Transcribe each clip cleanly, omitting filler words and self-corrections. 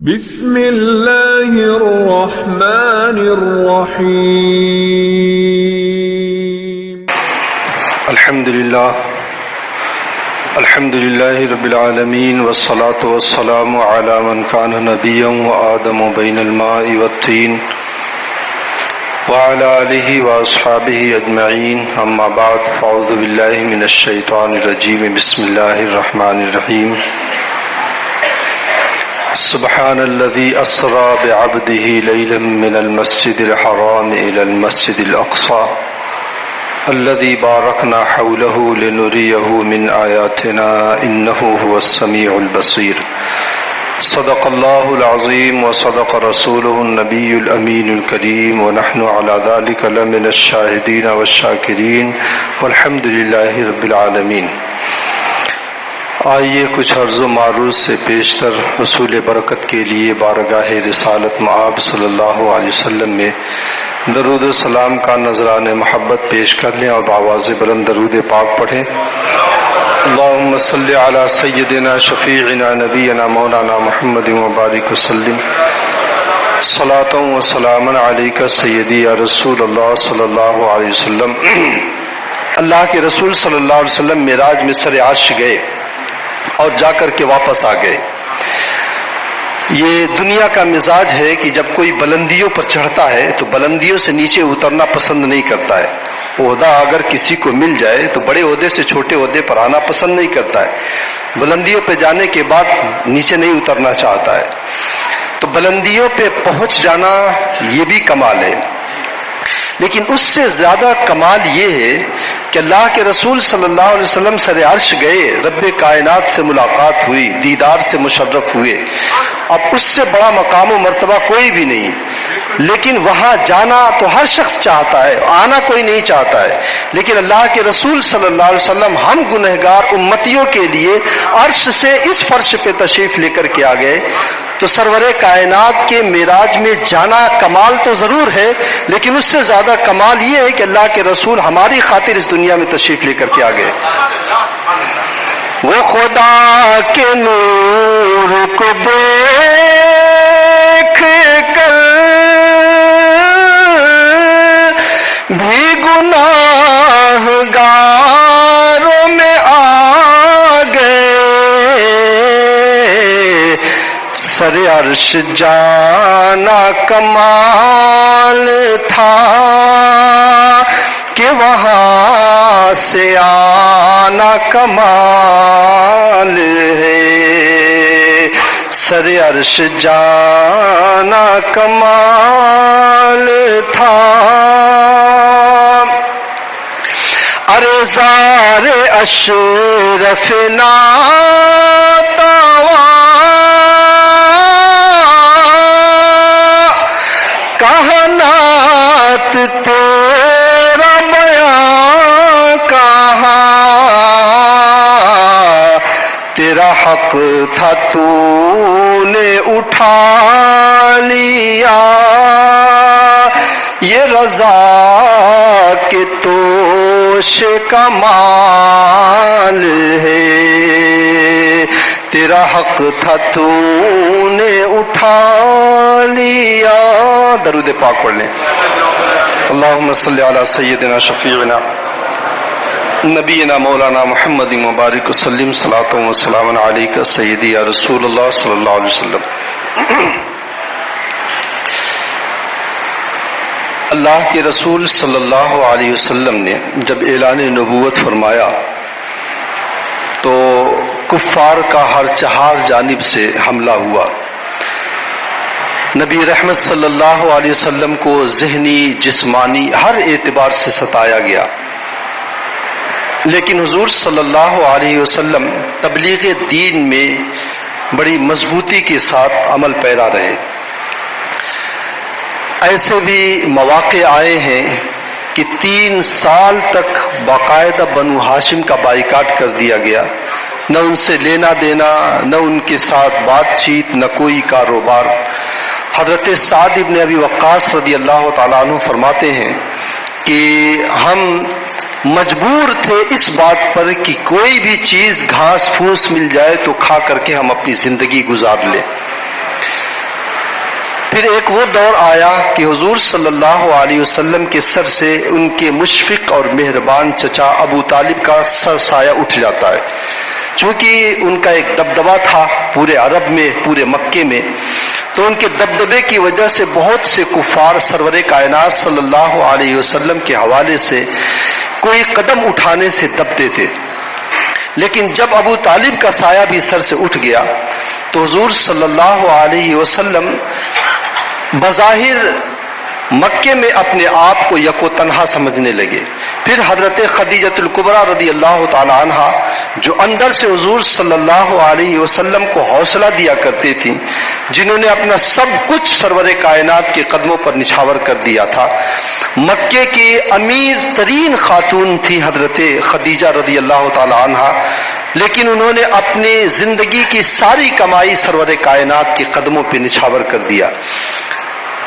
بسم اللہ الرحمن الرحیم الحمد للہ رب العالمین والصلاة والسلام علی من کان نبیا وآدم بین الماء والطین وعلی آلہ واصحابہ اجمعین اما بعد فاعوذ باللہ من الشیطان الرجیم بسم اللہ الرحمن الرحیم سبحان الذي أسرى بعبده ليلا من المسجد الحرام إلى المسجد الأقصى الذي باركنا حوله لنريه من آياتنا إنه هو السميع البصير صدق الله العظيم وصدق رسوله النبي الأمين الكريم ونحن على ذلك لمن الشاهدين والشاكرين والحمد لله رب العالمين۔ آئیے کچھ عرض و معروض سے پیشتر حصول برکت کے لیے بارگاہ رسالت مآب صلی اللہ علیہ وسلم میں درود و سلام کا نذران محبت پیش کر لیں اور بآواز بلند درود پاک پڑھیں۔ اللہم صلی علی سیدنا شفیعنا نبینا مولانا محمد وبارک وسلم صلاۃ و سلاما علیک سیدی یا رسول اللہ صلی اللہ علیہ وسلم۔ اللہ کے رسول صلی اللہ علیہ وسلم معراج میں سر عرش گئے اور جا کر کے واپس آ گئے۔ یہ دنیا کا مزاج ہے کہ جب کوئی بلندیوں پر چڑھتا ہے تو بلندیوں سے نیچے اترنا پسند نہیں کرتا ہے۔ عہدہ اگر کسی کو مل جائے تو بڑے عہدے سے چھوٹے عہدے پر آنا پسند نہیں کرتا ہے، بلندیوں پہ جانے کے بعد نیچے نہیں اترنا چاہتا ہے۔ تو بلندیوں پہ پہنچ جانا یہ بھی کمال ہے، لیکن اس سے زیادہ کمال یہ ہے کہ اللہ کے رسول صلی اللہ علیہ وسلم سر عرش گئے، رب کائنات سے ملاقات ہوئی، دیدار سے مشرف ہوئے۔ اب اس سے بڑا مقام و مرتبہ کوئی بھی نہیں، لیکن وہاں جانا تو ہر شخص چاہتا ہے، آنا کوئی نہیں چاہتا ہے، لیکن اللہ کے رسول صلی اللہ علیہ وسلم ہم گنہگار امتیوں کے لیے عرش سے اس فرش پہ تشریف لے کر کے آ گئے۔ تو سرور کائنات کے معراج میں جانا کمال تو ضرور ہے، لیکن اس سے زیادہ کمال یہ ہے کہ اللہ کے رسول ہماری خاطر اس دنیا میں تشریف لے کر کے آ گئے۔ وہ خدا کے نور کو دیکھ کر بھی گناہ گاروں میں آ گئے، سر عرش جانا کمال تھا کہ وہاں سے آنا کمال ہے، سر عرش جانا کمال تھا۔ ارے زار اشرف کہنات تیرا بیان کہاں، تیرا حق تھا تو نے اٹھا لیا، یہ رضا کے توش کمال ہے، تیرا حق تھا تو نے اٹھا لیا۔ درود پاک پڑھ لیں۔ اللہم صلی علی سیدنا شفیعنا نبینا مولانا محمد مبارک وسلم صلاۃ و سلام علیک سیدی یا رسول اللہ صلی اللہ علیہ وسلم۔ اللہ کے رسول صلی اللہ علیہ وسلم نے جب اعلان نبوت فرمایا تو کفار کا ہر چہار جانب سے حملہ ہوا۔ نبی رحمت صلی اللہ علیہ وسلم کو ذہنی جسمانی ہر اعتبار سے ستایا گیا، لیکن حضور صلی اللہ علیہ وسلم تبلیغ دین میں بڑی مضبوطی کے ساتھ عمل پیرا رہے۔ ایسے بھی مواقع آئے ہیں کہ 3 سال تک باقاعدہ بنو ہاشم کا بائیکاٹ کر دیا گیا، نہ ان سے لینا دینا، نہ ان کے ساتھ بات چیت، نہ کوئی کاروبار۔ حضرت سعد ابن ابی وقاص رضی اللہ تعالیٰ عنہ فرماتے ہیں کہ ہم مجبور تھے اس بات پر کہ کوئی بھی چیز گھاس پھوس مل جائے تو کھا کر کے ہم اپنی زندگی گزار لیں۔ پھر ایک وہ دور آیا کہ حضور صلی اللہ علیہ وسلم کے سر سے ان کے مشفق اور مہربان چچا ابو طالب کا سر سایہ اٹھ جاتا ہے، چونکہ ان کا ایک دبدبہ تھا پورے عرب میں، پورے مکے میں، تو ان کے دبدبے کی وجہ سے بہت سے کفار سرور کائنات صلی اللہ علیہ وسلم کے حوالے سے کوئی قدم اٹھانے سے دبتے تھے۔ لیکن جب ابو طالب کا سایہ بھی سر سے اٹھ گیا تو حضور صلی اللہ علیہ وسلم بظاہر مکے میں اپنے آپ کو یک و تنہا سمجھنے لگے۔ پھر حضرت خدیجۃ الکبریٰ رضی اللہ تعالی عنہا، جو اندر سے حضور صلی اللہ علیہ وسلم کو حوصلہ دیا کرتی تھیں، جنہوں نے اپنا سب کچھ سرور کائنات کے قدموں پر نچھاور کر دیا تھا، مکے کی امیر ترین خاتون تھی حضرت خدیجہ رضی اللہ تعالی عنہا، لیکن انہوں نے اپنی زندگی کی ساری کمائی سرور کائنات کے قدموں پہ نچھاور کر دیا۔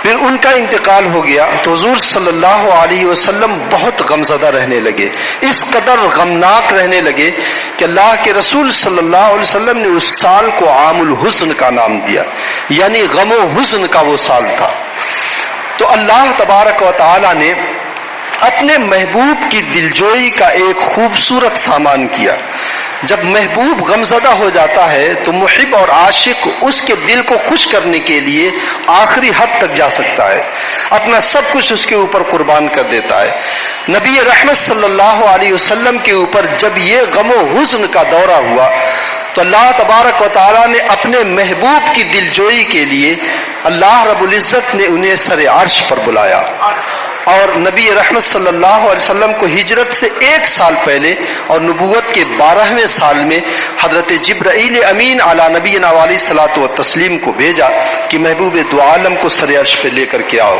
پھر ان کا انتقال ہو گیا تو حضور صلی اللہ علیہ وسلم بہت غمزدہ رہنے لگے، اس قدر غمناک رہنے لگے کہ اللہ کے رسول صلی اللہ علیہ وسلم نے اس سال کو عام الحزن کا نام دیا، یعنی غم و حزن کا وہ سال تھا۔ تو اللہ تبارک و تعالی نے اپنے محبوب کی دلجوئی کا ایک خوبصورت سامان کیا۔ جب محبوب غمزدہ ہو جاتا ہے تو محب اور عاشق اس کے دل کو خوش کرنے کے لیے آخری حد تک جا سکتا ہے، اپنا سب کچھ اس کے اوپر قربان کر دیتا ہے۔ نبی رحمت صلی اللہ علیہ وسلم کے اوپر جب یہ غم و حزن کا دورہ ہوا تو اللہ تبارک و تعالیٰ نے اپنے محبوب کی دلجوئی کے لیے اللہ رب العزت نے انہیں سر عرش پر بلایا، اور نبی رحمت صلی اللہ علیہ وسلم کو ہجرت سے 1 سال پہلے اور نبوت کے 12ویں سال میں حضرت جبرائیل امین علی نبینا علیہ الصلوۃ والتسلیم کو بھیجا کہ محبوب دو عالم کو سر عرش پہ لے کر کے آؤ۔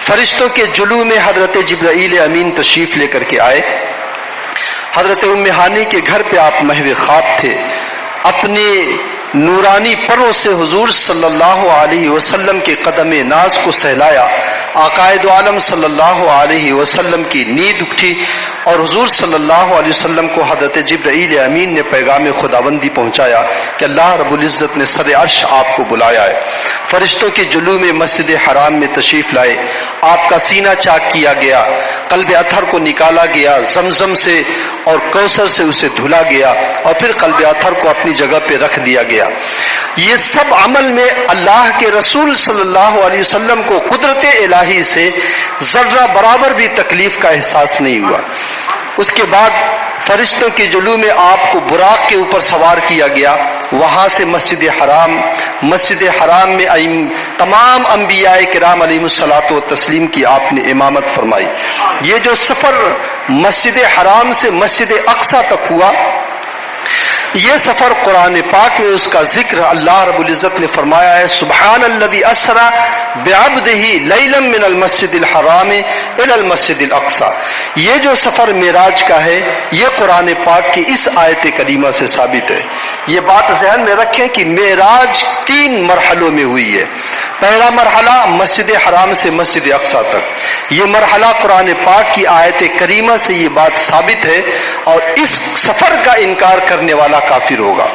فرشتوں کے جلوہ میں حضرت جبرائیل امین تشریف لے کر کے آئے۔ حضرت ام ہانی کے گھر پہ آپ محو خواب تھے، اپنی نورانی پروں سے حضور صلی اللہ علیہ وسلم کے قدم ناز کو سہلایا۔ عقائد عالم صلی اللہ علیہ وسلم کی نیند اٹھی اور حضور صلی اللہ علیہ وسلم کو حضرت جبرائیل امین نے پیغام خداوندی پہنچایا کہ اللہ رب العزت نے سر عرش آپ کو بلایا ہے۔ فرشتوں کے جلوہ میں مسجد حرام میں تشریف لائے، آپ کا سینہ چاک کیا گیا، قلب اطہر کو نکالا گیا، زمزم سے اور کوثر سے اسے دھلا گیا، اور پھر قلب اطہر کو اپنی جگہ پہ رکھ دیا گیا۔ یہ سب عمل میں اللہ کے رسول صلی اللہ علیہ وسلم کو قدرت الہی سے ذرہ برابر بھی تکلیف کا احساس نہیں ہوا۔ اس کے بعد فرشتوں کے جلوہ میں آپ کو براق کے اوپر سوار کیا گیا، وہاں سے مسجد حرام میں تمام انبیاء کرام علیہ الصلوۃ والتسلیم کی آپ نے امامت فرمائی۔ یہ جو سفر مسجد حرام سے مسجد اقصی تک ہوا، یہ سفر قرآن پاک میں اس کا ذکر اللہ رب العزت نے فرمایا ہے، سبحان الذی اسری بعبدہ لیلا من المسجد الحرام الی المسجد الاقصی۔ یہ جو سفر معراج کا ہے یہ قرآن پاک کی اس آیت کریمہ سے ثابت ہے۔ یہ بات ذہن میں رکھیں کہ معراج 3 مرحلوں میں ہوئی ہے۔ پہلا مرحلہ مسجد حرام سے مسجد اقصی تک، یہ مرحلہ قرآن پاک کی آیت کریمہ سے یہ بات ثابت ہے، اور اس سفر کا انکار کرنے والا کافر ہوگا۔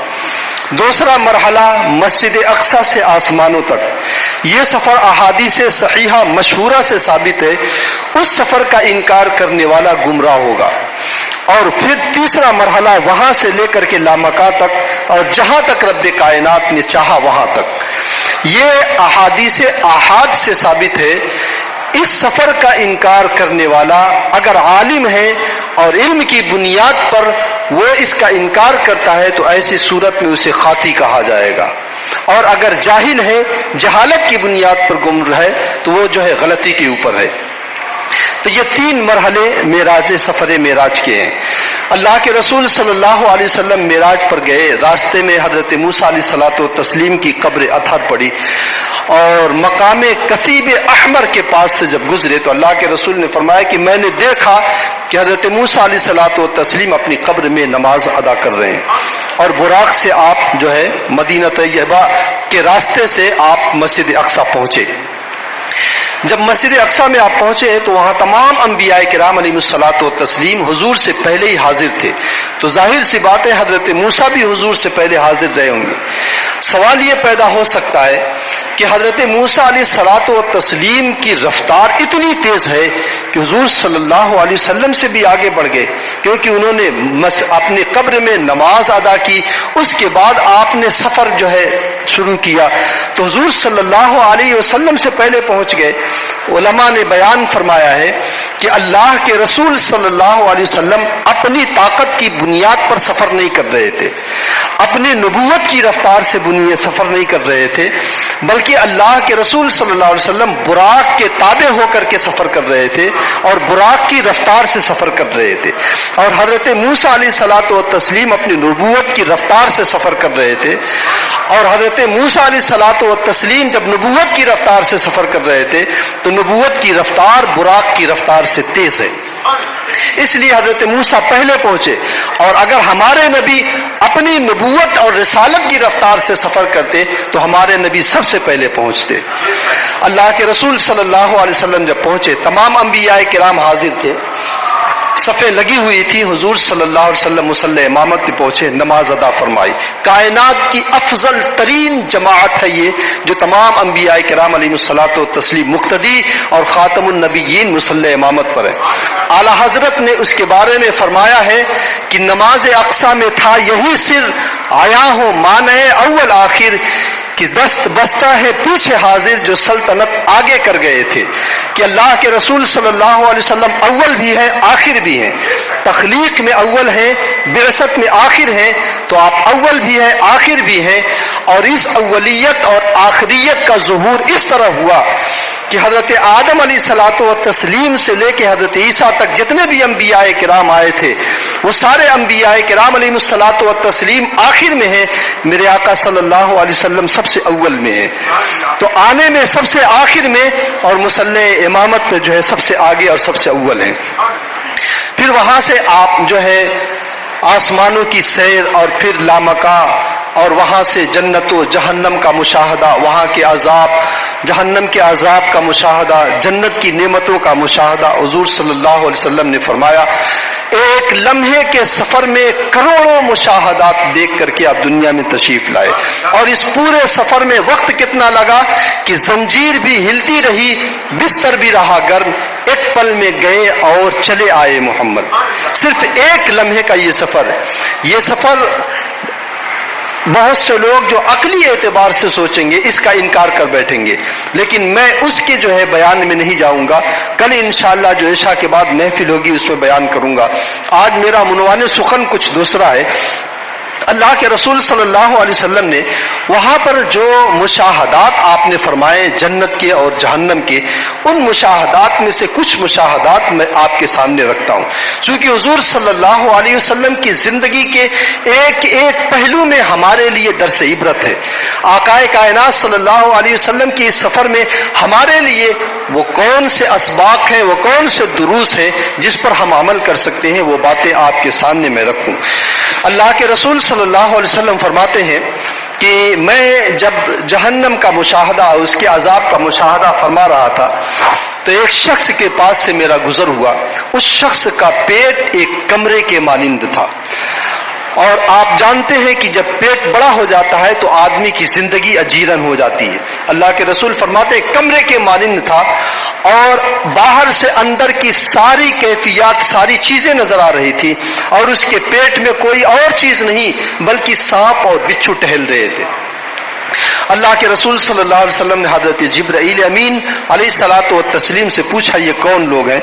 دوسرا مرحلہ مسجد اقصی سے آسمانوں تک، یہ سفر احادیث صحیحہ مشہورہ سے ثابت ہے، اس سفر کا انکار کرنے والا گمراہ ہوگا۔ اور پھر تیسرا مرحلہ وہاں سے لے کر کے لامکاں تک، اور جہاں تک رب کائنات نے چاہا وہاں تک، یہ احادیث آحاد سے ثابت ہے۔ اس سفر کا انکار کرنے والا اگر عالم ہے اور علم کی بنیاد پر وہ اس کا انکار کرتا ہے تو ایسی صورت میں اسے خاطی کہا جائے گا، اور اگر جاہل ہے، جہالت کی بنیاد پر گمراہ ہے تو وہ جو ہے غلطی کے اوپر ہے۔ تو یہ 3 مرحلے سفر معراج کے ہیں۔ اللہ کے رسول صلی اللہ علیہ وسلم معراج پر گئے، راستے میں حضرت موسیٰ علیہ الصلوۃ والتسلیم کی قبر اطہر پڑی، اور مقام کثیب احمر کے پاس سے جب گزرے تو اللہ کے رسول نے فرمایا کہ میں نے دیکھا کہ حضرت موسیٰ علیہ الصلوۃ والتسلیم اپنی قبر میں نماز ادا کر رہے ہیں، اور براق سے آپ جو ہے مدینہ طیبہ کے راستے سے آپ مسجد اقصی پہنچے۔ جب مسجد اقصی میں آپ پہنچے تو وہاں تمام انبیاء کرام علیہم الصلوۃ والتسلیم حضور سے پہلے ہی حاضر تھے، تو ظاہر سی بات ہے حضرت موسیٰ بھی حضور سے پہلے حاضر رہے ہوں گے۔ سوال یہ پیدا ہو سکتا ہے کہ حضرت موسیٰ علیہ الصلوۃ والتسلیم کی رفتار اتنی تیز ہے کہ حضور صلی اللہ علیہ وسلم سے بھی آگے بڑھ گئے، کیونکہ انہوں نے اپنی قبر میں نماز ادا کی، اس کے بعد آپ نے سفر جو ہے شروع کیا تو حضور صلی اللہ علیہ وسلم سے پہلے پہنچ گئے۔ علماء نے بیان فرمایا ہے کہ اللہ کے رسول صلی اللہ علیہ وسلم اپنی طاقت کی بنیاد پر سفر نہیں کر رہے تھے، اپنی نبوت کی رفتار سے سفر نہیں کر رہے تھے، بلکہ اللہ کے رسول صلی اللہ علیہ وسلم براق کے تابع ہو کر کے سفر کر رہے تھے اور براق کی رفتار سے سفر کر رہے تھے، اور حضرت موسیٰ علیہ الصلوۃ والتسلیم اپنی نبوت کی رفتار سے سفر کر رہے تھے، اور حضرت موسیٰ علیہ الصلوۃ والتسلیم جب نبوت کی رفتار سے سفر کر رہے تھے تو نبوت کی رفتار براق کی رفتار سے تیز ہے، اس لیے حضرت موسیٰ پہلے پہنچے۔ اور اگر ہمارے نبی اپنی نبوت اور رسالت کی رفتار سے سفر کرتے تو ہمارے نبی سب سے پہلے پہنچتے۔ اللہ کے رسول صلی اللہ علیہ وسلم جب پہنچے تمام انبیاء کرام حاضر تھے، صفیں لگی ہوئی تھی، حضور صلی اللہ علیہ وسلم مصلی امامت پہ پہنچے، نماز ادا فرمائی۔ کائنات کی افضل ترین جماعت ہے یہ جو تمام انبیاء کرام علیہم الصلوۃ والتسلیم مقتدی اور خاتم النبیین مصلی امامت پر ہے۔ اعلیٰ حضرت نے اس کے بارے میں فرمایا ہے کہ نماز اقصی میں تھا یہی سر، آیا ہوں معنی اول آخر، کہ دست بستہ ہے پیچھے حاضر جو سلطنت آگے کر گئے تھے، کہ اللہ کے رسول صلی اللہ علیہ وسلم اول بھی ہیں آخر بھی ہیں، تخلیق میں اول ہیں، بعثت میں آخر ہیں، تو آپ اول بھی ہیں آخر بھی ہیں۔ اور اس اولیت اور آخریت کا ظہور اس طرح ہوا کہ حضرت آدم علیہ الصلوۃ والتسلیم سے لے کے حضرت عیسیٰ تک جتنے بھی انبیاء کرام آئے تھے وہ سارے انبیاء کرام علیہ الصلوۃ والتسلیم آخر میں ہیں، میرے آقا صلی اللہ علیہ وسلم سب سے اول میں ہیں، تو آنے میں سب سے آخر میں اور مصلی امامت میں جو ہے سب سے آگے اور سب سے اول ہیں۔ پھر وہاں سے آپ جو ہے آسمانوں کی سیر اور پھر لامکاں، اور وہاں سے جنت و جہنم کا مشاہدہ، وہاں کے عذاب، جہنم کے عذاب کا مشاہدہ، جنت کی نعمتوں کا مشاہدہ۔ حضور صلی اللہ علیہ وسلم نے فرمایا ایک لمحے کے سفر میں کروڑوں مشاہدات دیکھ کر کے آپ دنیا میں تشریف لائے، اور اس پورے سفر میں وقت کتنا لگا کہ زنجیر بھی ہلتی رہی، بستر بھی رہا گرم، ایک پل میں گئے اور چلے آئے محمد۔ صرف ایک لمحے کا یہ سفر ہے۔ یہ سفر بہت سے لوگ جو عقلی اعتبار سے سوچیں گے اس کا انکار کر بیٹھیں گے، لیکن میں اس کے جو ہے بیان میں نہیں جاؤں گا، کل انشاءاللہ جو عشاء کے بعد محفل ہوگی اس میں بیان کروں گا۔ آج میرا عنوان سخن کچھ دوسرا ہے۔ اللہ کے رسول صلی اللہ علیہ وسلم نے وہاں پر جو مشاہدات آپ نے فرمائے جنت کے اور جہنم کے، ان مشاہدات میں سے کچھ مشاہدات میں آپ کے سامنے رکھتا ہوں، چونکہ حضور صلی اللہ علیہ وسلم کی زندگی کے ایک ایک پہلو میں ہمارے لیے درس عبرت ہے۔ آقا کائنات صلی اللہ علیہ وسلم کی اس سفر میں ہمارے لیے وہ کون سے اسباق ہیں، وہ کون سے دروس ہیں جس پر ہم عمل کر سکتے ہیں، وہ باتیں آپ کے سامنے میں رکھوں۔ اللہ کے رسول صلی اللہ علیہ وسلم فرماتے ہیں کہ میں جب جہنم کا مشاہدہ، اس کے عذاب کا مشاہدہ فرما رہا تھا تو ایک شخص کے پاس سے میرا گزر ہوا، اس شخص کا پیٹ ایک کمرے کے مانند تھا، اور آپ جانتے ہیں کہ جب پیٹ بڑا ہو جاتا ہے تو آدمی کی زندگی اجیرن ہو جاتی ہے۔ اللہ کے رسول فرماتے ہیں کمرے کے مانند تھا، اور باہر سے اندر کی ساری کیفیات، ساری چیزیں نظر آ رہی تھی، اور اس کے پیٹ میں کوئی اور چیز نہیں بلکہ سانپ اور بچھو ٹہل رہے تھے۔ اللہ کے رسول صلی اللہ علیہ وسلم نے حضرت جبرائیل امین علیہ الصلوۃ والتسلیم سے پوچھا یہ کون لوگ ہیں؟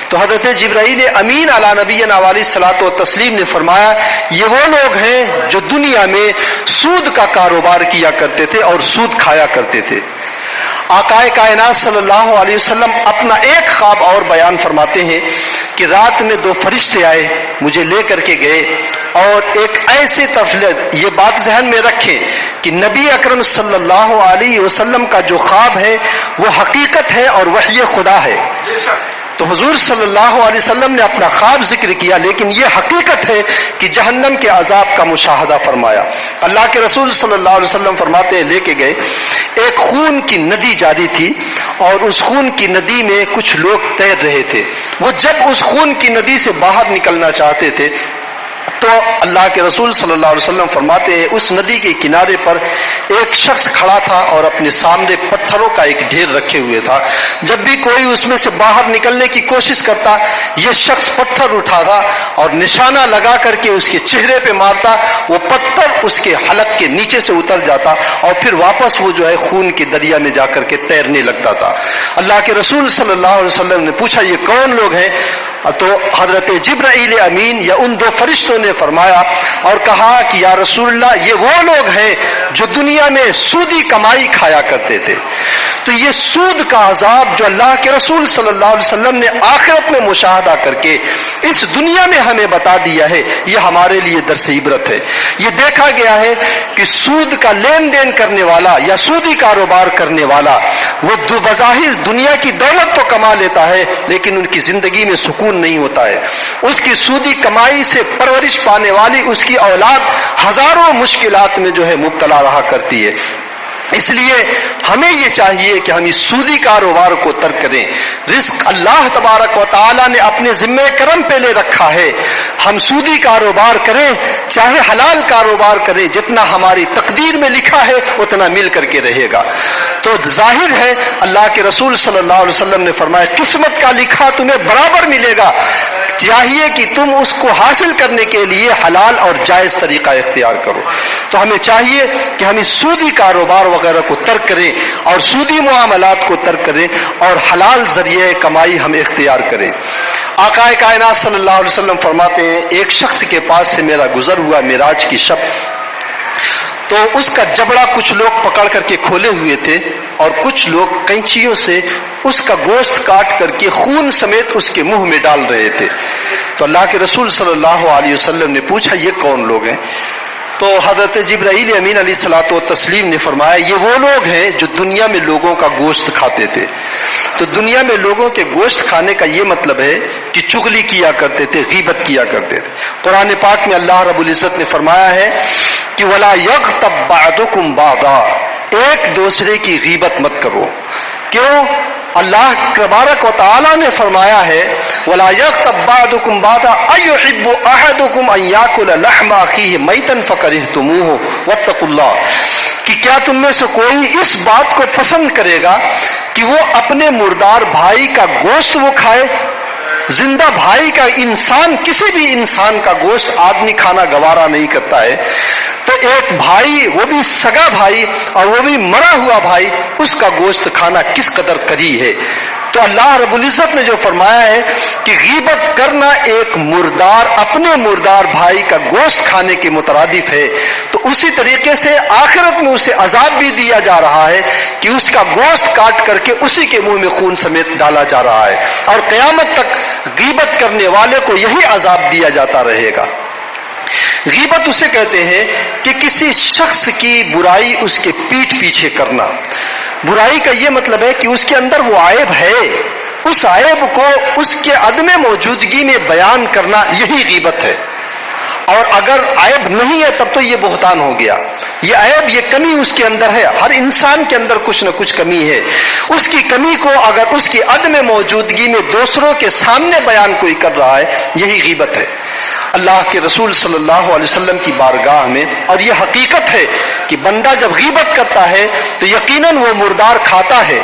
تو حضرت جبرائیل امین علی نبینا علیہ الصلوۃ والتسلیم نے فرمایا یہ وہ لوگ ہیں جو دنیا میں سود کا کاروبار کیا کرتے تھے اور سود کھایا کرتے تھے۔ آقا کائنات صلی اللہ علیہ وسلم اپنا ایک خواب اور بیان فرماتے ہیں کہ رات میں دو فرشتے آئے، مجھے لے کر کے گئے، اور ایک ایسی طرف، یہ بات ذہن میں رکھیں کہ نبی اکرم صلی اللہ علیہ وسلم کا جو خواب ہے وہ حقیقت ہے اور وحی خدا ہے۔ تو حضور صلی اللہ علیہ وسلم نے اپنا خواب ذکر کیا، لیکن یہ حقیقت ہے کہ جہنم کے عذاب کا مشاہدہ فرمایا۔ اللہ کے رسول صلی اللہ علیہ وسلم فرماتے ہیں، لے کے گئے ایک خون کی ندی جاری تھی، اور اس خون کی ندی میں کچھ لوگ تیر رہے تھے۔ وہ جب اس خون کی ندی سے باہر نکلنا چاہتے تھے تو اللہ کے رسول صلی اللہ علیہ وسلم فرماتے ہیں اس ندی کے کنارے پر ایک شخص کھڑا تھا اور اپنے سامنے پتھروں کا ایک ڈھیر رکھے ہوئے تھا۔ جب بھی کوئی اس میں سے باہر نکلنے کی کوشش کرتا، یہ شخص پتھر اٹھاتا اور نشانہ لگا کر کے اس کے چہرے پہ مارتا، وہ پتھر اس کے حلق کے نیچے سے اتر جاتا اور پھر واپس وہ جو ہے خون کے دریا میں جا کر کے تیرنے لگتا تھا۔ اللہ کے رسول صلی اللہ علیہ وسلم نے پوچھا یہ کون لوگ ہیں؟ تو حضرت جبرائیل امین یا ان دو فرشتوں نے فرمایا اور کہا کہ یا رسول اللہ، یہ وہ لوگ ہیں جو دنیا میں سودی کمائی کھایا کرتے تھے۔ تو یہ سود کا عذاب جو اللہ کے رسول صلی اللہ علیہ وسلم نے آخرت میں مشاہدہ کر کے اس دنیا میں ہمیں بتا دیا ہے، یہ ہمارے لیے درس عبرت ہے۔ یہ دیکھا گیا ہے کہ سود کا لین دین کرنے والا یا سودی کاروبار کرنے والا وہ بظاہر دنیا کی دولت تو کما لیتا ہے، لیکن ان کی زندگی میں سکون نہیں ہوتا ہے۔ اس کی سودی کمائی سے پرورش پانے والی اس کی اولاد ہزاروں مشکلات میں جو ہے مبتلا رہا کرتی ہے۔ اس لیے ہمیں یہ چاہیے کہ ہم اس سودی کاروبار کو ترک کریں۔ رزق اللہ تبارک و تعالی نے اپنے ذمہ کرم پہ لے رکھا ہے، ہم سودی کاروبار کریں چاہے حلال کاروبار کریں، جتنا ہماری تقدیر میں لکھا ہے اتنا مل کر کے رہے گا۔ تو ظاہر ہے اللہ کے رسول صلی اللہ علیہ وسلم نے فرمایا قسمت کا لکھا تمہیں برابر ملے گا، چاہیے کہ تم اس کو حاصل کرنے کے لیے حلال اور جائز طریقہ اختیار کرو۔ تو ہمیں چاہیے کہ ہم اس سودی کاروبار وغیرہ کو ترک کریں اور سودی معاملات کو ترک کریں اور حلال ذریعے کمائی ہم اختیار کریں۔ آقا کائنات صلی اللہ علیہ وسلم فرماتے ہیں ایک شخص کے پاس سے میرا گزر ہوا معراج کی شب، تو اس کا جبڑا کچھ لوگ پکڑ کر کے کھولے ہوئے تھے اور کچھ لوگ قینچیوں سے اس کا گوشت کاٹ کر کے خون سمیت اس کے منہ میں ڈال رہے تھے۔ تو اللہ کے رسول صلی اللہ علیہ وسلم نے پوچھا یہ کون لوگ ہیں؟ تو حضرت جبرائیل امین علیہ الصلوۃ والتسلیم نے فرمایا یہ وہ لوگ ہیں جو دنیا میں لوگوں کا گوشت کھاتے تھے۔ تو دنیا میں لوگوں کے گوشت کھانے کا یہ مطلب ہے کہ چغلی کیا کرتے تھے، غیبت کیا کرتے تھے۔ قرآن پاک میں اللہ رب العزت نے فرمایا ہے کہ وَلَا يَغْتَبْ بَعْضُكُمْ بَعْضًا، ایک دوسرے کی غیبت مت کرو۔ کیوں؟ اللہ تبارک و تعالیٰ نے فرمایا ہے وَلَا يَغْتَبْ بَعْضُكُمْ بَعْضًا أَيُحِبُّ أَحَدُكُمْ أَن يَأْكُلَ لَحْمَ أَخِيهِ مَيْتًا فَكَرِهْتُمُوهُ وَاتَّقُوا اللَّهَ، کہ کیا تم میں سے کوئی اس بات کو پسند کرے گا کہ وہ اپنے مردار بھائی کا گوشت وہ کھائے؟ زندہ بھائی کا انسان، کسی بھی انسان کا گوشت آدمی کھانا گوارا نہیں کرتا ہے، تو ایک بھائی، وہ بھی سگا بھائی اور وہ بھی مرا ہوا بھائی، اس کا گوشت کھانا کس قدر کری ہے۔ تو اللہ رب العزت نے جو فرمایا ہے کہ غیبت کرنا ایک مردار، اپنے مردار بھائی کا گوشت کھانے کے مترادف ہے، تو اسی طریقے سے آخرت میں اسے عذاب بھی دیا جا رہا ہے کہ اس کا گوشت کاٹ کر کے اسی کے منہ میں خون سمیت ڈالا جا رہا ہے، اور قیامت تک غیبت کرنے والے کو یہی عذاب دیا جاتا رہے گا۔ غیبت اسے کہتے ہیں کہ کسی شخص کی برائی اس کے پیٹھ پیچھے کرنا۔ برائی کا یہ مطلب ہے کہ اس کے اندر وہ عیب ہے، اس عیب کو اس کے عدم موجودگی میں بیان کرنا، یہی غیبت ہے۔ اور اگر عیب نہیں ہے تب تو یہ بہتان ہو گیا۔ یہ عیب، یہ کمی اس کے اندر ہے، ہر انسان کے اندر کچھ نہ کچھ کمی ہے، اس کی کمی کو اگر اس کی عدم موجودگی میں دوسروں کے سامنے بیان کوئی کر رہا ہے، یہی غیبت ہے۔ اللہ کے رسول صلی اللہ علیہ وسلم کی بارگاہ میں، اور یہ حقیقت ہے کہ بندہ جب غیبت کرتا ہے تو یقیناً وہ مردار کھاتا ہے۔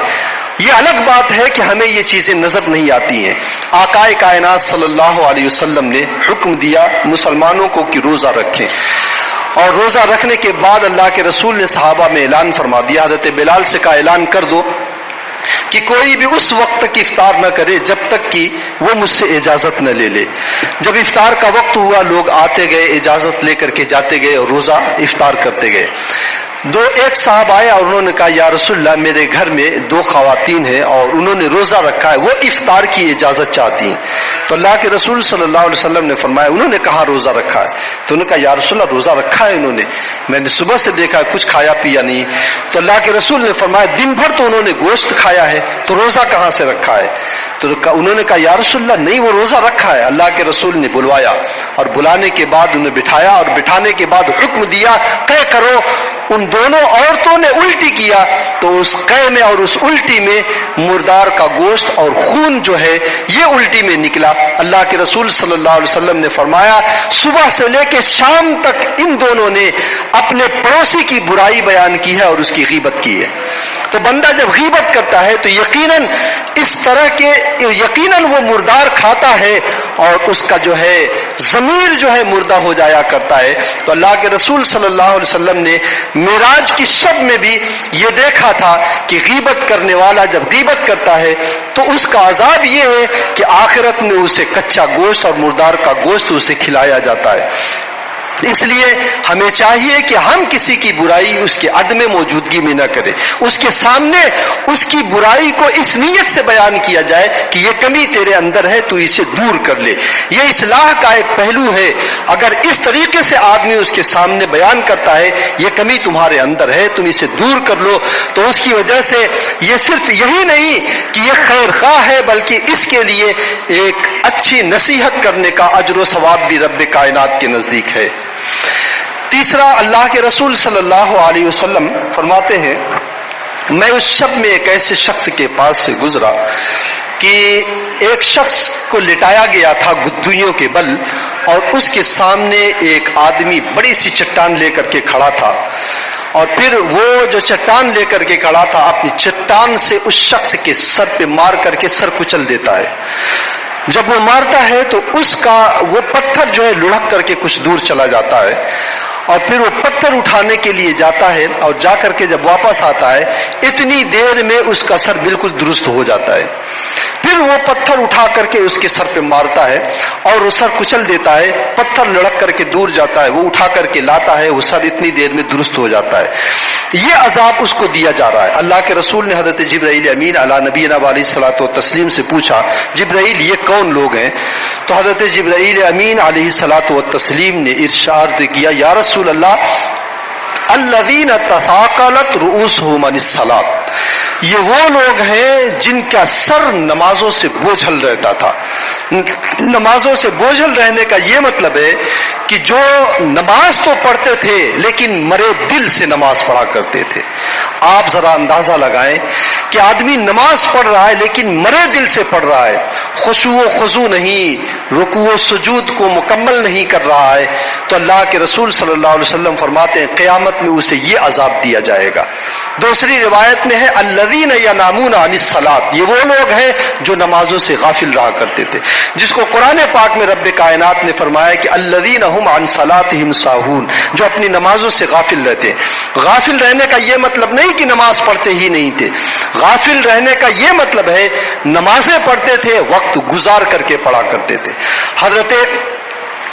یہ الگ بات ہے کہ ہمیں یہ چیزیں نظر نہیں آتی ہیں۔ آقا کائنات صلی اللہ علیہ وسلم نے حکم دیا مسلمانوں کو کہ روزہ رکھیں، اور روزہ رکھنے کے بعد اللہ کے رسول نے صحابہ میں اعلان فرما دیا، حضرت بلال سے کہا اعلان کر دو کہ کوئی بھی اس وقت تک افطار نہ کرے جب تک کہ وہ مجھ سے اجازت نہ لے لے۔ جب افطار کا وقت ہوا لوگ آتے گئے، اجازت لے کر کے جاتے گئے اور روزہ افطار کرتے گئے۔ ایک صاحب آئے اور انہوں نے کہا یا رسول اللہ میرے گھر میں 2 خواتین ہیں اور انہوں نے روزہ رکھا ہے، وہ افطار کی اجازت چاہتی ہیں۔ تو اللہ کے رسول صلی اللہ علیہ وسلم نے فرمایا انہوں نے کہاں روزہ رکھا ہے؟ تو انہوں نے کہا یا رسول اللہ روزہ رکھا ہے انہوں نے، میں نے صبح سے دیکھا کچھ کھایا پیا نہیں۔ تو اللہ کے رسول نے فرمایا دن بھر تو انہوں نے گوشت کھایا ہے، تو روزہ کہاں سے رکھا ہے؟ تو انہوں نے کہا یا رسول اللہ نہیں وہ روزہ رکھا ہے۔ اللہ کے رسول نے بلوایا اور بلانے کے بعد انہیں بٹھایا اور بٹھانے کے بعد حکم دیا قے کرو۔ ان دونوں عورتوں نے الٹی کیا تو اس قے میں اور اس الٹی میں مردار کا گوشت اور خون جو ہے یہ الٹی میں نکلا۔ اللہ کے رسول صلی اللہ علیہ وسلم نے فرمایا صبح سے لے کے شام تک ان دونوں نے اپنے پڑوسی کی برائی بیان کی ہے اور اس کی غیبت کی ہے۔ تو بندہ جب غیبت کرتا ہے تو یقیناً اس طرح کے یقیناً وہ مردار کھاتا ہے اور اس کا جو ہے ضمیر جو ہے مردہ ہو جایا کرتا ہے۔ تو اللہ کے رسول صلی اللہ علیہ وسلم نے معراج کی شب میں بھی یہ دیکھا تھا کہ غیبت کرنے والا جب غیبت کرتا ہے تو اس کا عذاب یہ ہے کہ آخرت میں اسے کچا گوشت اور مردار کا گوشت اسے کھلایا جاتا ہے۔ اس لیے ہمیں چاہیے کہ ہم کسی کی برائی اس کے عدم موجودگی میں نہ کریں، اس کے سامنے اس کی برائی کو اس نیت سے بیان کیا جائے کہ یہ کمی تیرے اندر ہے تو اسے دور کر لے۔ یہ اصلاح کا ایک پہلو ہے، اگر اس طریقے سے آدمی اس کے سامنے بیان کرتا ہے یہ کمی تمہارے اندر ہے تم اسے دور کر لو، تو اس کی وجہ سے یہ صرف یہی نہیں کہ یہ خیر خواہ ہے بلکہ اس کے لیے ایک اچھی نصیحت کرنے کا اجر و ثواب بھی رب کائنات کے نزدیک ہے۔ تیسرا اللہ کے رسول صلی اللہ علیہ وسلم فرماتے ہیں میں اس شب میں ایک ایسے شخص کے پاس سے گزرا کہ ایک شخص کو لٹایا گیا تھا گدوئیوں کے بل اور اس کے سامنے ایک آدمی بڑی سی چٹان لے کر کے کھڑا تھا، اور پھر وہ جو چٹان لے کر کے کھڑا تھا اپنی چٹان سے اس شخص کے سر پہ مار کر کے سر کچل دیتا ہے۔ جب وہ مارتا ہے تو اس کا وہ پتھر جو ہے لڑک کر کے کچھ دور چلا جاتا ہے، اور پھر وہ پتھر اٹھانے کے لیے جاتا ہے اور جا کر کے جب واپس آتا ہے اتنی دیر میں اس کا سر بالکل درست ہو جاتا ہے۔ پھر وہ پتھر اٹھا کر کے اس کے سر پہ مارتا ہے اور وہ سر کچل دیتا ہے، پتھر لڑک کر کے دور جاتا ہے، وہ اٹھا کر کے لاتا ہے، وہ سر اتنی دیر میں درست ہو جاتا ہے۔ یہ عذاب اس کو دیا جا رہا ہے۔ اللہ کے رسول نے حضرت جبرائیل امین علی نبینا علیہ الصلوۃ والتسلیم سے پوچھا جبرائیل یہ کون لوگ ہیں؟ تو حضرت جبرائیل امین علیہ الصلوۃ والتسلیم نے ارشاد کیا یا رسول اللہ الذین تثاقلت رؤوسهم عن الصلاۃ، یہ وہ لوگ ہیں جن کا سر نمازوں سے بوجھل رہتا تھا۔ نمازوں سے بوجھل رہنے کا یہ مطلب ہے کہ جو نماز تو پڑھتے تھے لیکن مرے دل سے نماز پڑھا کرتے تھے۔ آپ ذرا اندازہ لگائیں کہ آدمی نماز پڑھ رہا ہے لیکن مرے دل سے پڑھ رہا ہے، خشوع و خضوع نہیں، رکوع و سجود کو مکمل نہیں کر رہا ہے، تو اللہ کے رسول صلی اللہ علیہ وسلم فرماتے ہیں قیامت میں اسے یہ عذاب دیا جائے گا۔ دوسری روایت میں ہے الذین ینامون عن الصلاۃ، یہ وہ لوگ ہیں جو نمازوں سے غافل رہا کرتے تھے، جس کو قرآن پاک میں رب کائنات نے فرمایا کہ الذین هم عن صلاتهم ساہون، جو اپنی نمازوں سے غافل رہتے ہیں۔ غافل رہنے کا یہ مطلب نہیں کہ نماز پڑھتے ہی نہیں تھے، غافل رہنے کا یہ مطلب ہے نمازیں پڑھتے تھے، وقت گزار کر کے پڑھا کرتے تھے۔ حضرت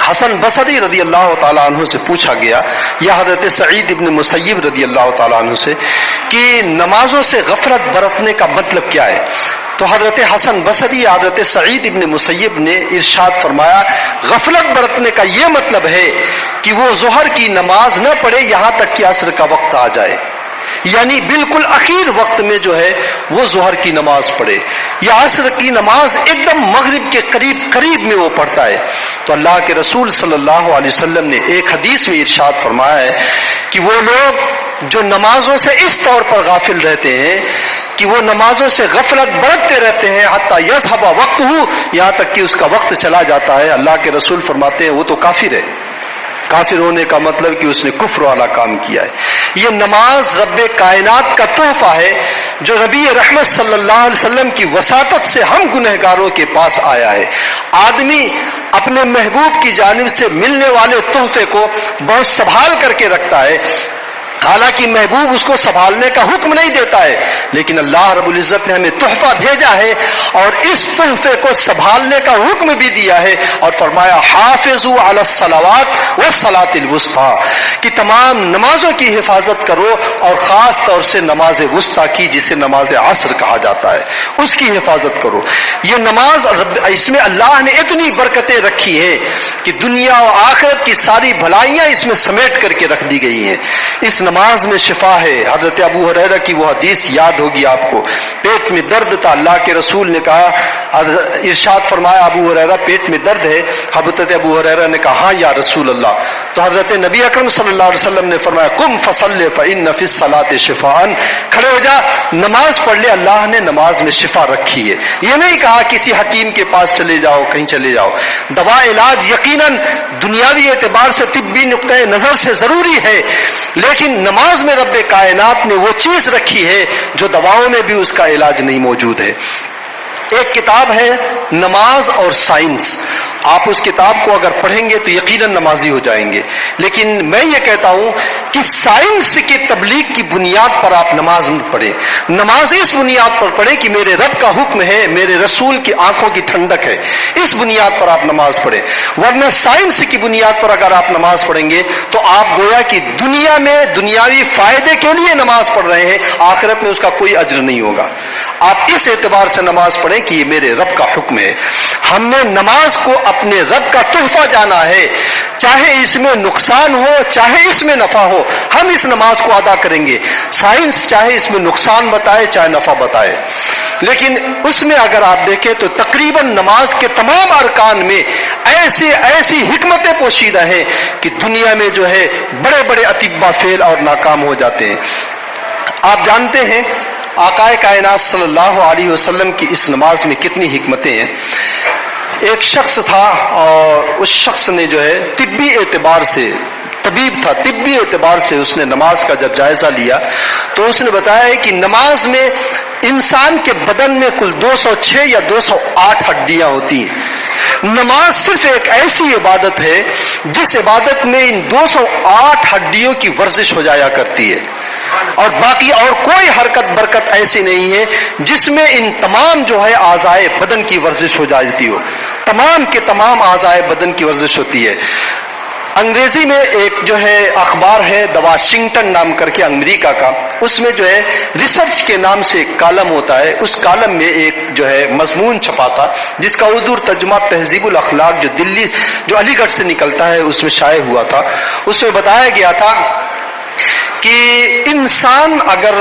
حسن بصری رضی اللہ تعالیٰ عنہ سے پوچھا گیا یا حضرت سعید ابن مسیب رضی اللہ تعالیٰ عنہ سے کہ نمازوں سے غفلت برتنے کا مطلب کیا ہے؟ تو حضرت حسن بصری حضرت سعید ابن مسیب نے ارشاد فرمایا غفلت برتنے کا یہ مطلب ہے کہ وہ ظہر کی نماز نہ پڑھے یہاں تک کہ عصر کا وقت آ جائے، یعنی بالکل اخیر وقت میں جو ہے وہ ظہر کی نماز پڑھے، یا عصر کی نماز ایک دم مغرب کے قریب میں وہ پڑھتا ہے۔ تو اللہ کے رسول صلی اللہ علیہ وسلم نے ایک حدیث میں ارشاد فرمایا ہے کہ وہ لوگ جو نمازوں سے اس طور پر غافل رہتے ہیں کہ وہ نمازوں سے غفلت برتتے رہتے ہیں حتی یذهب وقتہ، یہاں تک کہ اس کا وقت چلا جاتا ہے، اللہ کے رسول فرماتے ہیں وہ تو کافر ہے۔ کافر ہونے کا مطلب کہ اس نے کفر والا کام کیا ہے۔ یہ نماز رب کائنات کا تحفہ ہے جو نبی رحمت صلی اللہ علیہ وسلم کی وساطت سے ہم گنہگاروں کے پاس آیا ہے۔ آدمی اپنے محبوب کی جانب سے ملنے والے تحفے کو بہت سنبھال کر کے رکھتا ہے۔ حالانکہ محبوب اس کو سنبھالنے کا حکم نہیں دیتا ہے، لیکن اللہ رب العزت نے ہمیں تحفہ بھیجا ہے اور اس تحفے کو سنبھالنے کا حکم بھی دیا ہے، اور فرمایا حافظوا علی الصلوات والصلاۃ الوسطی، کہ تمام نمازوں کی حفاظت کرو اور خاص طور سے نماز وسطیٰ کی، جسے نماز عصر کہا جاتا ہے، اس کی حفاظت کرو۔ یہ نماز اس میں اللہ نے اتنی برکتیں رکھی ہیں کہ دنیا و آخرت کی ساری بھلائیاں اس میں سمیٹ کر کے رکھ دی گئی ہیں۔ اس نماز میں شفا ہے۔ حضرت ابو ہریرہ کی وہ حدیث یاد ہوگی آپ کو، پیٹ میں درد تھا، اللہ کے رسول نے کہا، ارشاد فرمایا ابو ہریرہ پیٹ میں درد ہے؟ حضرت ابو ہریرہ نے کہا ہاں یا رسول اللہ۔ تو حضرت نبی اکرم صلی اللہ علیہ وسلم نے فرمایا قم فصلی فإن فی الصلاۃ شفاء، کھڑے ہو جا نماز پڑھ لے، اللہ نے نماز میں شفا رکھی ہے۔ یہ نہیں کہا کسی حکیم کے پاس چلے جاؤ، کہیں چلے جاؤ۔ دوا علاج یقیناً دنیاوی اعتبار سے، طبی نقطۂ نظر سے ضروری ہے، لیکن نماز میں رب کائنات نے وہ چیز رکھی ہے جو دواؤں میں بھی اس کا علاج نہیں موجود ہے۔ ایک کتاب ہے نماز اور سائنس، آپ اس کتاب کو اگر پڑھیں گے تو یقیناً نمازی ہو جائیں گے، لیکن میں یہ کہتا ہوں کہ سائنس کی تبلیغ کی بنیاد پر آپ نماز مت پڑھیں، نماز اس بنیاد پر پڑھیں کہ میرے رب کا حکم ہے، میرے رسول کی آنکھوں کی ٹھنڈک ہے، اس بنیاد پر آپ نماز پڑھیں۔ ورنہ سائنس کی بنیاد پر اگر آپ نماز پڑھیں گے تو آپ گویا کہ دنیا میں دنیاوی فائدے کے لیے نماز پڑھ رہے ہیں، آخرت میں اس کا کوئی اجر نہیں ہوگا۔ آپ اس اعتبار سے نماز پڑھیں کہ یہ میرے رب کا حکم ہے، ہم نے نماز کو اپنے رب کا تحفہ جانا ہے، چاہے اس میں نقصان ہو چاہے اس میں نفع ہو، ہم اس نماز کو ادا کریں گے۔ سائنس چاہے اس میں نقصان بتائے چاہے نفع بتائے، لیکن اس میں اگر آپ دیکھیں تو تقریباً نماز کے تمام ارکان میں ایسی حکمتیں پوشیدہ ہیں کہ دنیا میں جو ہے بڑے بڑے اطباء فیل اور ناکام ہو جاتے ہیں۔ آپ جانتے ہیں آقا کائنات صلی اللہ علیہ وسلم کی اس نماز میں کتنی حکمتیں ہیں۔ ایک شخص تھا اور اس شخص نے جو ہے طبی اعتبار سے، طبیب تھا، طبی اعتبار سے اس نے نماز کا جب جائزہ لیا تو اس نے بتایا کہ نماز میں انسان کے بدن میں کل 206 یا 208 ہڈیاں ہوتی ہیں۔ نماز صرف ایک ایسی عبادت ہے جس عبادت میں ان 208 ہڈیوں کی ورزش ہو جایا کرتی ہے، اور باقی اور کوئی حرکت برکت ایسی نہیں ہے جس میں ان تمام جو ہے اعضائے بدن کی ورزش ہو جاتی ہو، تمام کے تمام اعضائے بدن کی ورزش ہوتی ہے۔ انگریزی میں ایک جو ہے اخبار ہے دا واشنگٹن نام کر کے، امریکہ کا، اس میں جو ہے ریسرچ کے نام سے ایک کالم ہوتا ہے، اس کالم میں ایک جو ہے مضمون چھپا تھا جس کا اردو ترجمہ تہذیب الاخلاق جو علی گڑھ سے نکلتا ہے اس میں شائع ہوا تھا۔ اس میں بتایا گیا تھا کہ انسان اگر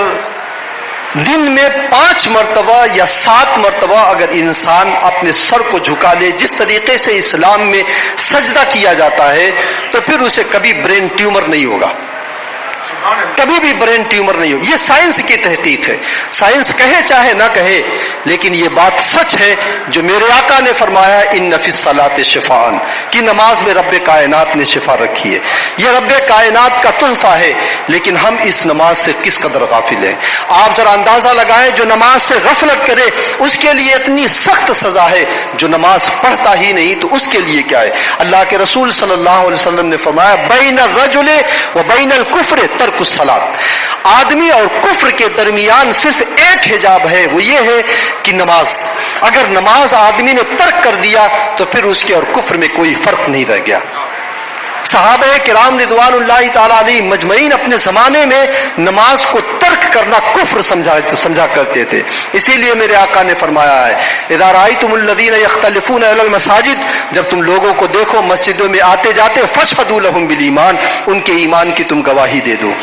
دن میں 5 مرتبہ یا 7 مرتبہ اگر انسان اپنے سر کو جھکا لے، جس طریقے سے اسلام میں سجدہ کیا جاتا ہے، تو پھر اسے کبھی برین ٹیومر نہیں ہوگا، کبھی بھی برین ٹیومر نہیں ہو۔ یہ سائنس کی تحقیق ہے، سائنس کہے چاہے نہ کہے، لیکن یہ بات سچ ہے جو میرے آقا نے فرمایا ان فی الصلاۃ شفاء، کہ نماز میں رب کائنات نے شفا رکھی ہے۔ یہ رب کائنات کا تحفہ ہے، لیکن ہم اس نماز سے کس قدر غافل ہیں۔ آپ ذرا اندازہ لگائیں، جو نماز سے غفلت کرے اس کے لیے اتنی سخت سزا ہے، جو نماز پڑھتا ہی نہیں تو اس کے لیے کیا ہے۔ اللہ کے رسول صلی اللہ علیہ وسلم نے فرمایا بین الرجل و بین الکفر ترک الصلاۃ، آدمی اور کفر کے درمیان صرف ایک حجاب ہے، وہ یہ ہے کہ نماز۔ اگر نماز آدمی نے ترک کر دیا تو پھر اس کے اور کفر میں کوئی فرق نہیں رہ گیا۔ صحابہ کرام رضوان اللہ تعالی علیہ مجمعین اپنے زمانے میں نماز کو ترک کرنا کفر سمجھا کرتے تھے، اسی لیے میرے آقا نے فرمایا ہے اذا رأیتم الذین یختلفون علی المساجد، جب تم لوگوں کو دیکھو مسجدوں میں آتے جاتے، فاشہدوا لہم بالایمان، ان کے ایمان کی تم گواہی دے دو۔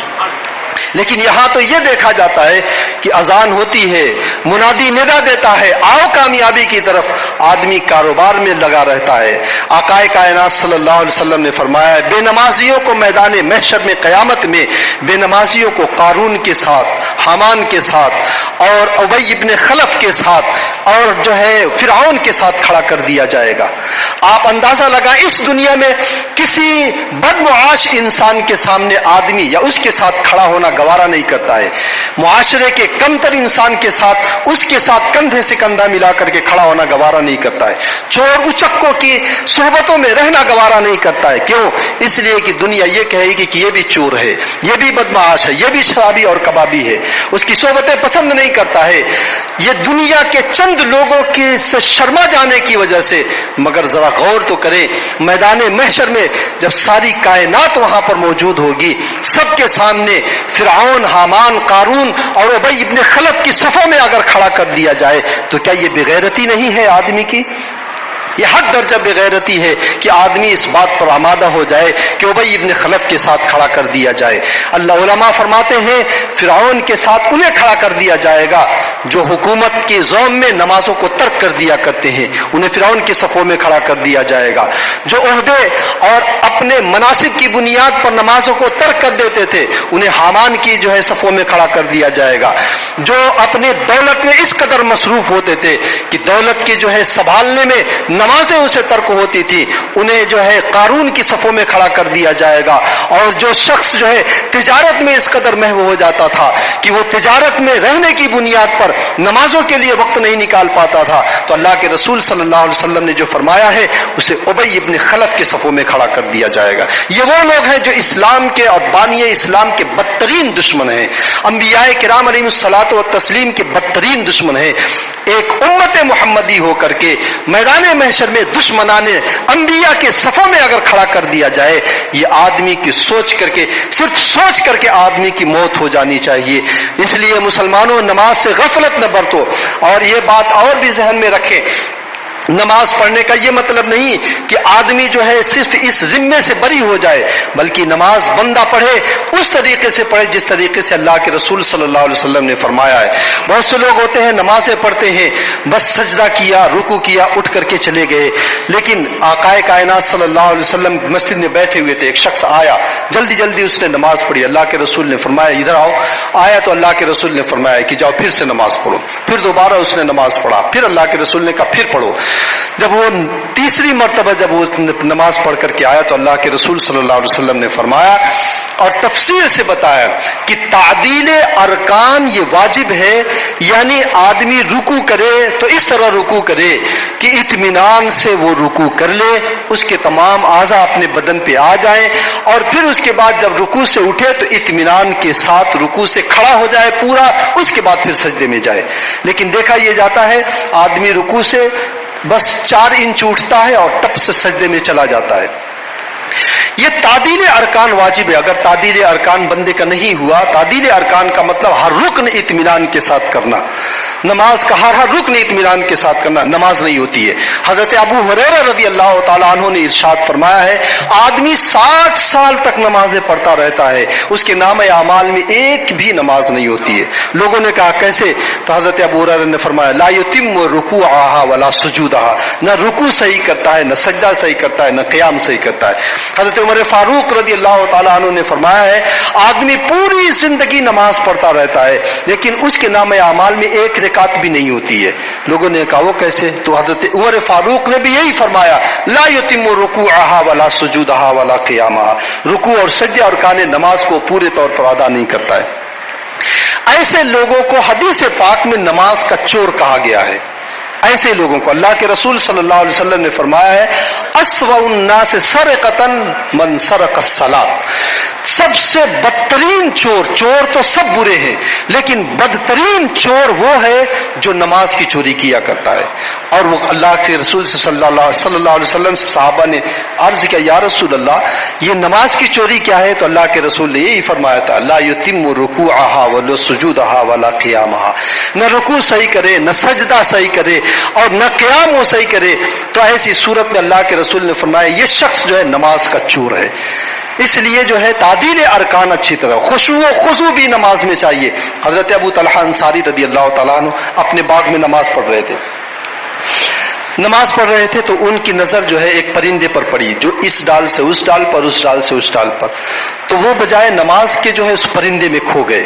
لیکن یہاں تو یہ دیکھا جاتا ہے کہ اذان ہوتی ہے، منادی ندا دیتا ہے، آؤ کامیابی کی طرف، آدمی کاروبار میں لگا رہتا ہے۔ آقا کائنات صلی اللہ علیہ وسلم نے فرمایا ہے بے نمازیوں کو میدان محشر میں قیامت میں بے نمازیوں کو قارون کے ساتھ، حامان کے ساتھ اور ابی ابن خلف کے ساتھ اور جو ہے فرعون کے ساتھ کھڑا کر دیا جائے گا۔ آپ اندازہ لگائیں اس دنیا میں کسی بدمعاش انسان کے سامنے آدمی یا اس کے ساتھ کھڑا ہونا گوارا نہیں کرتا ہے، معاشرے کے کمتر انسان کے ساتھ اس کے ساتھ کندھے سے کندھا ملا کر کے کھڑا ہونا گوارا نہیں کرتا ہے، چور اچکوں کی صحبتوں میں رہنا گوارا نہیں کرتا ہے۔ کیوں؟ اس لیے کہ دنیا یہ کہے گی کہ یہ بھی چور ہے، یہ بھی بدمعاش ہے، یہ بھی شرابی اور کبابی ہے، اس کی صحبتیں پسند نہیں کرتا ہے، یہ دنیا کے چند لوگوں کے سے شرما جانے کی وجہ سے۔ مگر ذرا غور تو کریں، میدان محشر میں جب ساری کائنات وہاں پر موجود ہوگی، سب کے سامنے فرعون، حامان، قارون اور ابی ابن خلف کی صفوں میں اگر کھڑا کر دیا جائے تو کیا یہ بغیرتی نہیں ہے آدمی کی؟ یہ حد درجہ بغیرتی ہے کہ آدمی اس بات پر آمادہ ہو جائے کہ ابی ابن خلف کے ساتھ کھڑا کر دیا جائے۔ اللہ علماء فرماتے ہیں فرعون کے ساتھ انہیں کھڑا کر دیا جائے گا جو حکومت کے زوم میں نمازوں کو ترک کر دیا کرتے ہیں، انہیں فرعون کی صفوں میں کھڑا کر دیا جائے گا۔ جو عہدے اور اپنے مناصب کی بنیاد پر نمازوں کو ترک کر دیتے تھے، انہیں حامان کی جو ہے صفوں میں کھڑا کر دیا جائے گا۔ جو اپنے دولت میں اس قدر مصروف ہوتے تھے کہ دولت کی جو ہے سنبھالنے میں نمازیں اسے ترک ہوتی تھی، انہیں جو ہے قارون کی صفوں میں کھڑا کر دیا جائے گا۔ اور جو شخص جو ہے تجارت میں اس قدر محو ہو جاتا تھا کہ وہ تجارت میں رہنے کی بنیاد پر نمازوں کے لیے وقت نہیں نکال پاتا تھا، تو اللہ کے رسول صلی اللہ علیہ وسلم نے جو فرمایا ہے اسے ابی ابن خلف کے صفوں میں کھڑا کر دیا جائے گا۔ یہ وہ لوگ ہیں جو اسلام کے اور بانی اسلام کے بدترین دشمن ہیں، انبیاء کرام علیہ الصلاۃ والتسلیم کے بدترین دشمن ہیں۔ ایک امت محمدی ہو کر کے میدان محشر میں دشمنان انبیاء کے صفوں میں اگر کھڑا کر دیا جائے، یہ آدمی کی سوچ کر کے، صرف سوچ کر کے آدمی کی موت ہو جانی چاہیے۔ اس لیے مسلمانوں نماز سے غفلت نہ برتو، اور یہ بات اور بھی ذہن میں رکھیں، نماز پڑھنے کا یہ مطلب نہیں کہ آدمی جو ہے صرف اس ذمے سے بری ہو جائے، بلکہ نماز بندہ پڑھے اس طریقے سے پڑھے جس طریقے سے اللہ کے رسول صلی اللہ علیہ وسلم نے فرمایا ہے۔ بہت سے لوگ ہوتے ہیں نمازیں پڑھتے ہیں، بس سجدہ کیا، رکوع کیا، اٹھ کر کے چلے گئے، لیکن آقا کائنات صلی اللہ علیہ وسلم مسجد میں بیٹھے ہوئے تھے، ایک شخص آیا، جلدی جلدی اس نے نماز پڑھی، اللہ کے رسول نے فرمایا ادھر آؤ، آیا تو اللہ کے رسول نے فرمایا کہ جاؤ پھر سے نماز پڑھو، پھر دوبارہ اس نے نماز پڑھا، پھر اللہ کے رسول نے کہا پھر پڑھو۔ جب وہ تیسری مرتبہ جب وہ نماز پڑھ کر کے آیا تو اللہ کے رسول صلی اللہ علیہ وسلم نے فرمایا اور تفصیل سے بتایا کہ تعدیل ارکان یہ واجب ہے، یعنی آدمی رکوع کرے تو اس طرح رکوع کرے کہ اطمینان سے وہ رکوع کر لے، اس کے تمام اعضاء اپنے بدن پہ آ جائیں، اور پھر اس کے بعد جب رکوع سے اٹھے تو اطمینان کے ساتھ رکوع سے کھڑا ہو جائے پورا، اس کے بعد پھر سجدے میں جائے۔ لیکن دیکھا یہ جاتا ہے آدمی رکوع سے بس 4 انچ اٹھتا ہے اور ٹپ سے سجدے میں چلا جاتا ہے۔ یہ تعدیل ارکان واجب ہے، اگر تعدیل ارکان بندے کا نہیں ہوا، تعدیل ارکان کا مطلب ہر رکن اطمینان کے ساتھ کرنا، نماز کا ہر رکن اطمینان کے ساتھ کرنا، نماز نہیں ہوتی ہے۔ حضرت ابو ہریرہ رضی اللہ تعالیٰ عنہ نے ارشاد فرمایا ہے آدمی 60 سال تک نمازیں پڑھتا رہتا ہے، اس کے نام اعمال میں ایک بھی نماز نہیں ہوتی ہے۔ لوگوں نے کہا کیسے؟ تو حضرت ابو ہریرہ نے فرمایا لا یتم رکوعها ولا سجودها، نہ رکوع صحیح کرتا ہے، نہ سجدہ صحیح کرتا ہے، نہ قیام صحیح کرتا ہے۔ حضرت عمر فاروق رضی اللہ تعالیٰ عنہ نے فرمایا ہے آدمی پوری زندگی نماز پڑھتا رہتا ہے لیکن اس کے نام اعمال میں ایک رکعت بھی نہیں ہوتی ہے۔ لوگوں نے کہا وہ کیسے؟ تو حضرت عمر فاروق نے بھی یہی فرمایا لا یتم رکوعها ولا سجودها ولا قیامها، رکوع اور سجدہ ارکان نماز کو پورے طور پر ادا نہیں کرتا ہے۔ ایسے لوگوں کو حدیث پاک میں نماز کا چور کہا گیا ہے۔ ایسے لوگوں کو اللہ کے رسول صلی اللہ علیہ وسلم نے فرمایا ہے اسوأ الناس سرقۃ من سرق الصلاۃ، سب سے بدترین چور، چور تو سب برے ہیں لیکن بدترین چور وہ ہے جو نماز کی چوری کیا کرتا ہے۔ اور وہ اللہ کے رسول صلی اللہ علیہ وسلم صحابہ نے عرض کیا یا رسول اللہ یہ نماز کی چوری کیا ہے؟ تو اللہ کے رسول نے یہی فرمایا تھا لا یتم رکوعها ولا سجودها ولا قیامها، نہ رکوع صحیح کرے، نہ سجدہ صحیح کرے، اور نہ قیام وہ صحیح کرے، تو ایسی صورت میں اللہ کے رسول نے فرمایا یہ شخص جو ہے نماز کا چور ہے۔ اس لیے جو ہے تعدیل ارکان اچھی طرح، خشوع و خضوع بھی نماز میں چاہیے۔ حضرت ابو طلحہ انصاری رضی اللہ تعالیٰ عنہ اپنے باغ میں نماز پڑھ رہے تھے، نماز پڑھ رہے تھے تو ان کی نظر جو ہے ایک پرندے پر پڑی جو اس ڈال سے اس ڈال پر، اس ڈال سے اس ڈال پر، تو وہ بجائے نماز کے جو ہے اس پرندے میں کھو گئے۔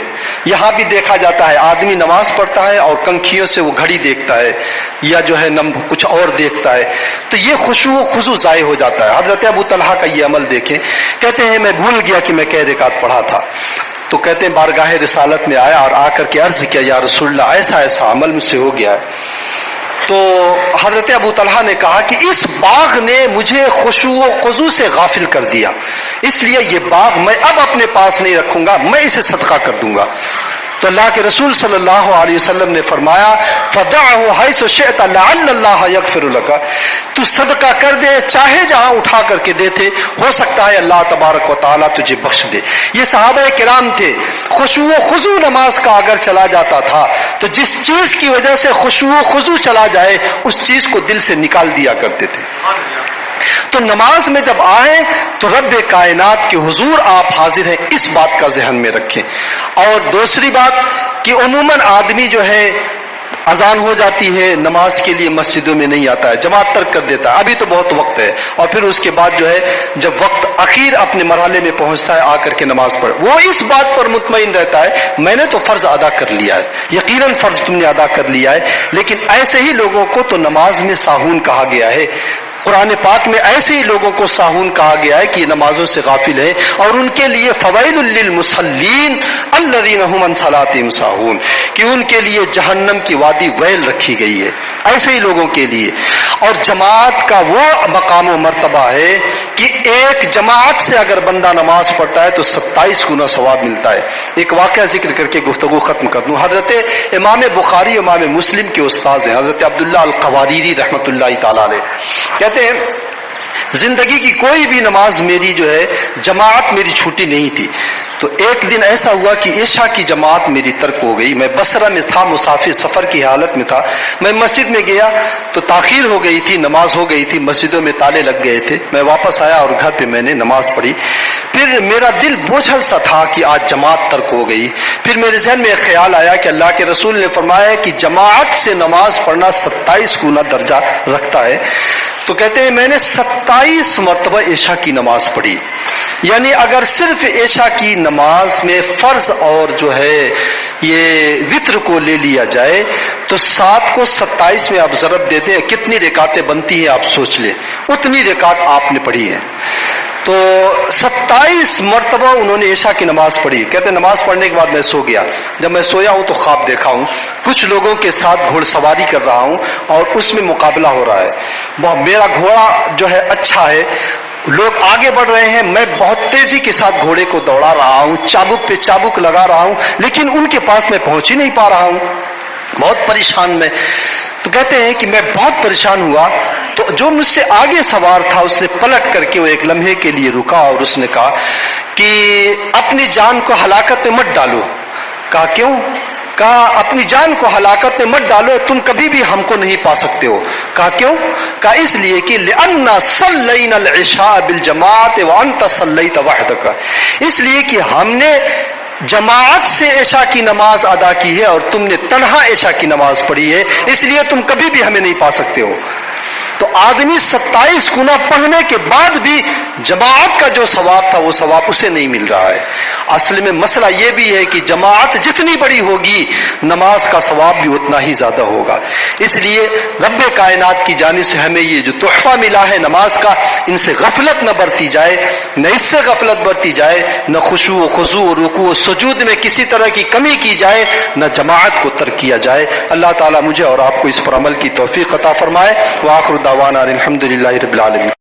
یہاں بھی دیکھا جاتا ہے آدمی نماز پڑھتا ہے اور کنکھیوں سے وہ گھڑی دیکھتا ہے یا جو ہے کچھ اور دیکھتا ہے، تو یہ خشوع و خضوع ضائع ہو جاتا ہے۔ حضرت ابو طلحہ کا یہ عمل دیکھیں، کہتے ہیں میں بھول گیا کہ میں کئی رکعت پڑھا تھا، تو کہتے ہیں بارگاہ رسالت میں آیا اور آ کر کے عرض کیا یا رسول اللہ ایسا ایسا عمل مجھ سے ہو گیا ہے. تو حضرت ابو طلحہ نے کہا کہ اس باغ نے مجھے خشوع و خضوع سے غافل کر دیا، اس لیے یہ باغ میں اب اپنے پاس نہیں رکھوں گا، میں اسے صدقہ کر دوں گا. تو اللہ کے رسول صلی اللہ علیہ وسلم نے فرمایا فدعه حيث شئت لعل الله يغفر لك، تو صدقہ کر دے چاہے جہاں اٹھا کر کے دے تھے، ہو سکتا ہے اللہ تبارک و تعالیٰ تجھے بخش دے. یہ صحابہ کرام تھے، خشوع و خضوع نماز کا اگر چلا جاتا تھا تو جس چیز کی وجہ سے خشوع و خضوع چلا جائے اس چیز کو دل سے نکال دیا کرتے تھے. تو نماز میں جب آئیں تو رب کائنات کے حضور آپ حاضر ہیں، اس بات کا ذہن میں رکھیں. اور دوسری بات کہ عموماً آدمی جو ہے اذان ہو جاتی ہے نماز کے لیے مسجدوں میں نہیں آتا ہے، جماعت ترک کر دیتا ہے، ابھی تو بہت وقت ہے، اور پھر اس کے بعد جو ہے جب وقت اخیر اپنے مرحلے میں پہنچتا ہے آ کر کے نماز پڑھ، وہ اس بات پر مطمئن رہتا ہے میں نے تو فرض ادا کر لیا ہے. یقیناً فرض تم نے ادا کر لیا ہے، لیکن ایسے ہی لوگوں کو تو نماز میں ساہون کہا گیا ہے. قرآن پاک میں ایسے ہی لوگوں کو ساہون کہا گیا ہے کہ یہ نمازوں سے غافل ہیں، اور ان کے لیے فویل للمصلین الذین هم عن صلاتهم ساہون، کہ ان کے لیے جہنم کی وادی ویل رکھی گئی ہے ایسے ہی لوگوں کے لیے. اور جماعت کا وہ مقام و مرتبہ ہے کہ ایک جماعت سے اگر بندہ نماز پڑھتا ہے تو 27 گنا ثواب ملتا ہے. ایک واقعہ ذکر کر کے گفتگو ختم کر دوں. حضرت امام بخاری امام مسلم کے استاذ ہیں حضرت عبداللہ القواریری رحمۃ اللہ تعالیٰ علیہ، کہتے ہیں زندگی کی کوئی بھی نماز میری جو ہے جماعت میری چھوٹی نہیں تھی. تو ایک دن ایسا ہوا کہ عشاء کی جماعت میری ترک ہو گئی. میں بصرہ میں تھا، مسافر سفر کی حالت میں تھا. میں مسجد میں گیا تو تاخیر ہو گئی تھی، نماز ہو گئی تھی، مسجدوں میں تالے لگ گئے تھے. میں واپس آیا اور گھر پہ میں نے نماز پڑھی. پھر میرا دل بوجھل سا تھا کہ آج جماعت ترک ہو گئی. پھر میرے ذہن میں ایک خیال آیا کہ اللہ کے رسول نے فرمایا کہ جماعت سے نماز پڑھنا 27 گنا درجہ رکھتا ہے. تو کہتے ہیں میں نے 27 مرتبہ عشاء کی نماز پڑھی. یعنی اگر صرف عشاء کی نماز میں فرض اور جو ہے یہ وتر کو لے لیا جائے تو 7 کو 27 میں آپ ضرب دیتے ہیں کتنی رکعتیں بنتی ہیں آپ سوچ لیں، اتنی رکعت آپ نے پڑھی ہے. تو 27 مرتبہ انہوں نے عشاء کی نماز پڑھی. کہتے ہیں نماز پڑھنے کے بعد میں سو گیا. جب میں سویا ہوں تو خواب دیکھا ہوں کچھ لوگوں کے ساتھ گھوڑ سواری کر رہا ہوں اور اس میں مقابلہ ہو رہا ہے. میرا گھوڑا جو ہے اچھا ہے، لوگ آگے بڑھ رہے ہیں، میں بہت تیزی کے ساتھ گھوڑے کو دوڑا رہا ہوں، چابک پہ چابک لگا رہا ہوں، لیکن ان کے پاس میں پہنچ ہی نہیں پا رہا ہوں، بہت پریشان میں. تو کہتے ہیں کہ میں بہت پریشان ہوا. تو جو مجھ سے آگے سوار تھا اس نے پلٹ کر کے وہ ایک لمحے کے لیے رکا اور اس نے کہا کہ اپنی جان کو ہلاکت میں مت ڈالو. کہا کیوں؟ کہا اپنی جان کو ہلاکت میں مت ڈالو، تم کبھی بھی ہم کو نہیں پا سکتے ہو. کہا کیوں؟ کہا اس لیے کہ لأننا صلینا العشاء بالجماعت وانت صلیت وحدک، اس لیے کہ ہم نے جماعت سے عشاء کی نماز ادا کی ہے اور تم نے تنہا عشاء کی نماز پڑھی ہے، اس لیے تم کبھی بھی ہمیں نہیں پا سکتے ہو. تو آدمی 27 گنا پڑھنے کے بعد بھی جماعت کا جو ثواب تھا وہ ثواب اسے نہیں مل رہا ہے. اصل میں مسئلہ یہ بھی ہے کہ جماعت جتنی بڑی ہوگی نماز کا ثواب بھی اتنا ہی زیادہ ہوگا. اس لیے رب کائنات کی جانب سے ہمیں یہ جو تحفہ ملا ہے نماز کا، ان سے غفلت نہ برتی جائے، نہ اس سے غفلت برتی جائے، نہ خشوع و خضوع و رکوع و سجود میں کسی طرح کی کمی کی جائے، نہ جماعت کو ترک کیا جائے. اللہ تعالیٰ مجھے اور آپ کو اس پر عمل کی توفیق عطا فرمائے. وآخر دعوانا الحمد للہ رب العالمین.